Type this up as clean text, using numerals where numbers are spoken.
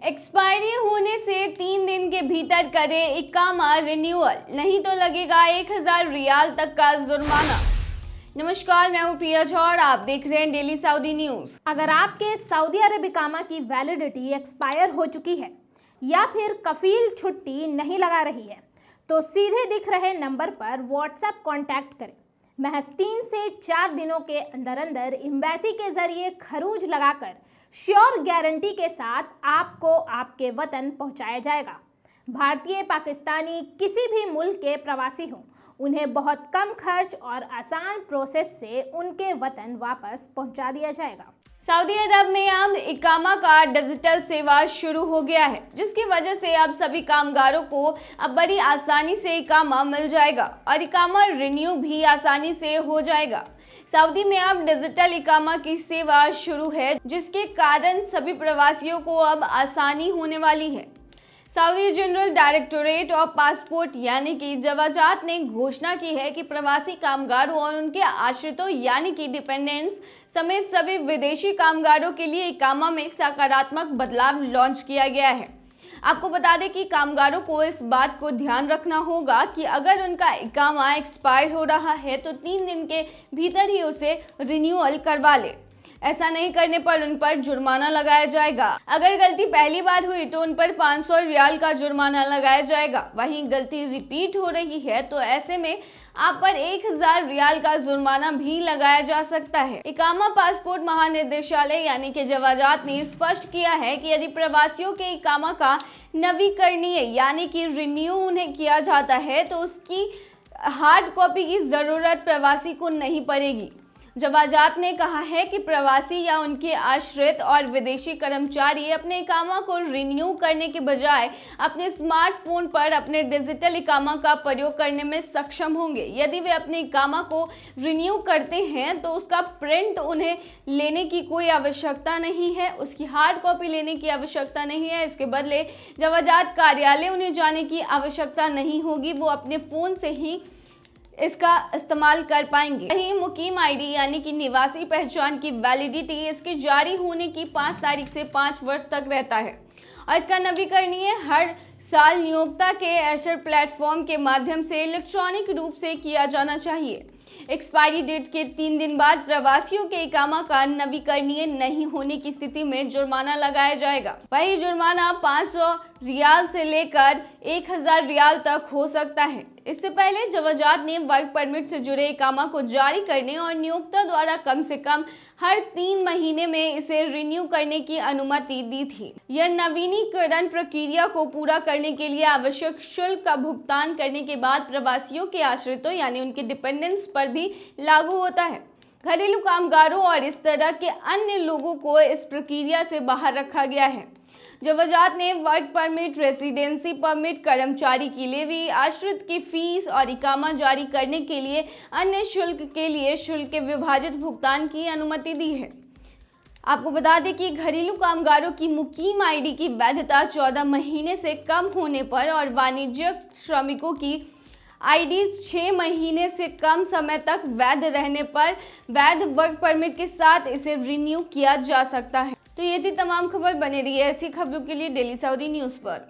Expiry होने से 3 दिन के भीतर करें इकामा रिन्यूअल, नहीं तो लगेगा 1000 रियाल तक का जुर्माना। नमस्कार, मैं हूं प्रिया और आप देख रहे हैं डेली सऊदी न्यूज। अगर आपके सऊदी अरब इकामा की वैलिडिटी एक्सपायर हो चुकी है या फिर कफील छुट्टी नहीं लगा रही है तो सीधे दिख रहे नंबर पर व्हाट्सएप कांटेक्ट करें। महज 3 से 4 दिनों के अंदर अंदर एम्बेसी के जरिए खरूज लगाकर श्योर गारंटी के साथ आपको आपके वतन पहुंचाया जाएगा। भारतीय, पाकिस्तानी, किसी भी मुल्क के प्रवासी हों, उन्हें बहुत कम खर्च और आसान प्रोसेस से उनके वतन वापस पहुंचा दिया जाएगा। सऊदी अरब में अब इकामा का डिजिटल सेवा शुरू हो गया है, जिसकी वजह से अब सभी कामगारों को अब बड़ी आसानी से इकामा मिल जाएगा और इकामा रिन्यू भी आसानी से हो जाएगा। सऊदी में अब डिजिटल इकामा की सेवा शुरू है, जिसके कारण सभी प्रवासियों को अब आसानी होने वाली है। Saudi general directorate of passport यानी कि जवाजात ने घोषणा की है कि प्रवासी कामगारों और उनके आश्रितों यानी कि डिपेंडेंट्स समेत सभी विदेशी कामगारों के लिए इकामा में सकारात्मक बदलाव लॉन्च किया गया है। आपको बता दें कि कामगारों को इस बात को ध्यान रखना होगा कि अगर उनका इकामा एक्सपायर हो रहा है तो 3 दिन के भीतर ही उसे रिन्यूअल करवा ले। ऐसा नहीं करने पर उन पर जुर्माना लगाया जाएगा। अगर गलती पहली बार हुई तो उन पर 500 रियाल का जुर्माना लगाया जाएगा। वहीं गलती रिपीट हो रही है तो ऐसे में आप पर 1000 रियाल का जुर्माना भी लगाया जा सकता है। इकामा पासपोर्ट महानिदेशालय यानी कि जवाजात ने स्पष्ट किया है कि यदि प्रवासियों के इकामा का नवीकरणीय यानी कि रिन्यू उन्हें किया जाता है तो उसकी हार्ड कॉपी की जरूरत प्रवासी को नहीं पड़ेगी। जवाजात ने कहा है कि प्रवासी या उनके आश्रित और विदेशी कर्मचारी अपने इकामा को रिन्यू करने के बजाय अपने स्मार्टफोन पर अपने डिजिटल इकामा का प्रयोग करने में सक्षम होंगे। यदि वे अपने इकामा को रिन्यू करते हैं तो उसका प्रिंट उन्हें लेने की कोई आवश्यकता नहीं है, उसकी हार्ड कॉपी लेने की आवश्यकता नहीं है। इसके बदले जवाजात कार्यालय उन्हें जाने की आवश्यकता नहीं होगी, वो अपने फ़ोन से ही इसका इस्तेमाल कर पाएंगे। वहीं मुकीम आईडी यानी कि निवासी पहचान की वैलिडिटी इसके जारी होने की 5 तारीख से 5 वर्ष तक रहता है और इसका नवीकरणीय हर साल नियोक्ता के एशर प्लेटफॉर्म के माध्यम से इलेक्ट्रॉनिक रूप से किया जाना चाहिए। एक्सपायरी डेट के 3 दिन बाद प्रवासियों के इकामा का नवीकरणीय नहीं होने की स्थिति में जुर्माना लगाया जाएगा। वही जुर्माना 500 रियाल से लेकर 1000 रियाल तक हो सकता है। इससे पहले जवाजात ने वर्क परमिट से जुड़े इकामा को जारी करने और नियोक्ता द्वारा कम से कम हर 3 महीने में इसे रिन्यू करने की अनुमति दी थी। यह नवीनीकरण प्रक्रिया को पूरा करने के लिए आवश्यक शुल्क का भुगतान करने के बाद प्रवासियों के आश्रितों यानी उनके डिपेंडेंट्स पर भी लागू होता है। घरेलू कामगारों और इस तरह के अन्य लोगों को इस प्रक्रिया से बाहर रखा गया है। जवाजात ने वर्क परमिट, रेसिडेंसी परमिट, कर्मचारी की लेवी, आश्रित की फीस और इकामा जारी करने के लिए अन्य शुल्क के लिए शुल्क के विभाजित भुगतान की अनुमति दी है। आपको बता दें कि घरेलू कामगारों की मुकीम आईडी की वैधता 14 महीने से कम होने पर और वाणिज्यिक श्रमिकों की आईडी 6 महीने से कम समय तक वैध रहने पर वैध वर्क परमिट के साथ इसे रिन्यू किया जा सकता है। तो ये थी तमाम खबर। बने रहिए ऐसी खबरों के लिए डेली सऊदी न्यूज़ पर।